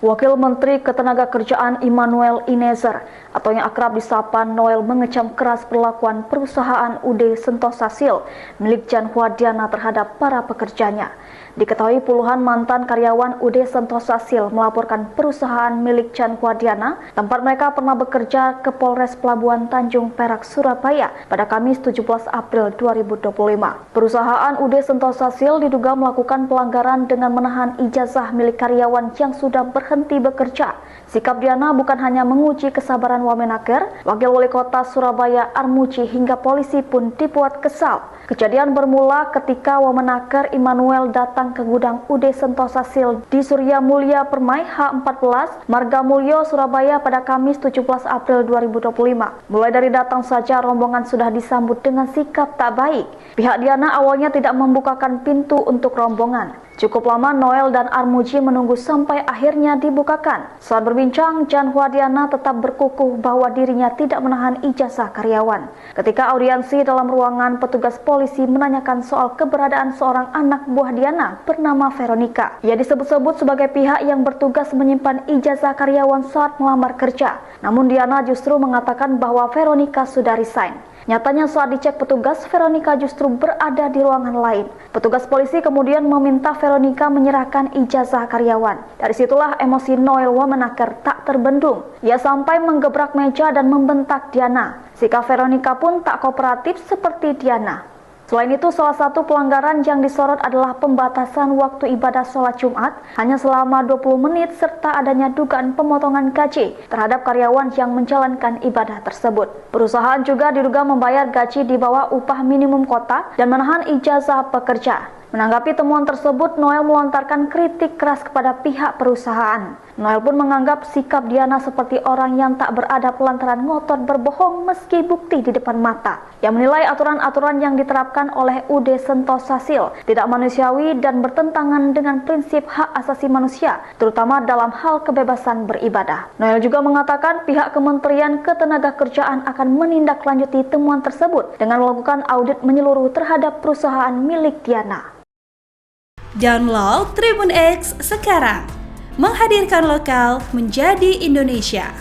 Wakil Menteri Ketenagakerjaan Immanuel Enezer atau yang akrab disapa Noel mengecam keras perlakuan perusahaan UD Sentosa Steel milik Jan Huadiana terhadap para pekerjanya. Diketahui puluhan mantan karyawan UD Sentosa Steel melaporkan perusahaan milik Jan Huadiana, tempat mereka pernah bekerja, ke Polres Pelabuhan Tanjung Perak, Surabaya pada Kamis 17 April 2025. Perusahaan UD Sentosa Steel diduga melakukan pelanggaran dengan menahan ijazah milik karyawan yang sudah berhenti bekerja. Sikap Diana bukan hanya menguji kesabaran Wamenaker, Wakil Wali Kota Surabaya Armuji hingga polisi pun dibuat kesal. Kejadian bermula ketika Wamenaker Immanuel datang ke gudang UD Sentosa Steel di Surya Mulia Permai H14, Marga Mulyo, Surabaya pada Kamis 17 April 2025. Mulai dari datang saja rombongan sudah disambut dengan sikap tak baik. Pihak Diana awalnya tidak membukakan pintu untuk rombongan. Cukup lama Noel dan Armuji menunggu sampai akhirnya dibukakan. Saat berbincang, Jan Huadiana tetap berkukuh bahwa dirinya tidak menahan ijazah karyawan. Ketika audiensi dalam ruangan, petugas polisi menanyakan soal keberadaan seorang anak buah Diana bernama Veronica. Ia disebut-sebut sebagai pihak yang bertugas menyimpan ijazah karyawan saat melamar kerja. Namun Diana justru mengatakan bahwa Veronica sudah resign. Nyatanya saat dicek petugas, Veronica justru berada di ruangan lain. Petugas polisi kemudian meminta Veronica menyerahkan ijazah karyawan. Dari situlah emosi Noel Wamenaker tak terbendung. Ia sampai menggebrak meja dan membentak Diana. Sikap Veronica pun tak kooperatif seperti Diana. Selain itu, salah satu pelanggaran yang disorot adalah pembatasan waktu ibadah sholat Jumat hanya selama 20 menit serta adanya dugaan pemotongan gaji terhadap karyawan yang menjalankan ibadah tersebut. Perusahaan juga diduga membayar gaji di bawah upah minimum kota dan menahan ijazah pekerja. Menanggapi temuan tersebut, Noel melontarkan kritik keras kepada pihak perusahaan. Noel pun menganggap sikap Diana seperti orang yang tak beradab lantaran ngotot berbohong meski bukti di depan mata. Yang menilai aturan-aturan yang diterapkan oleh UD Sentosa Steel tidak manusiawi dan bertentangan dengan prinsip hak asasi manusia, terutama dalam hal kebebasan beribadah. Noel juga mengatakan pihak Kementerian Ketenagakerjaan akan menindaklanjuti temuan tersebut dengan melakukan audit menyeluruh terhadap perusahaan milik Diana. Download Tribun X sekarang, menghadirkan lokal menjadi Indonesia.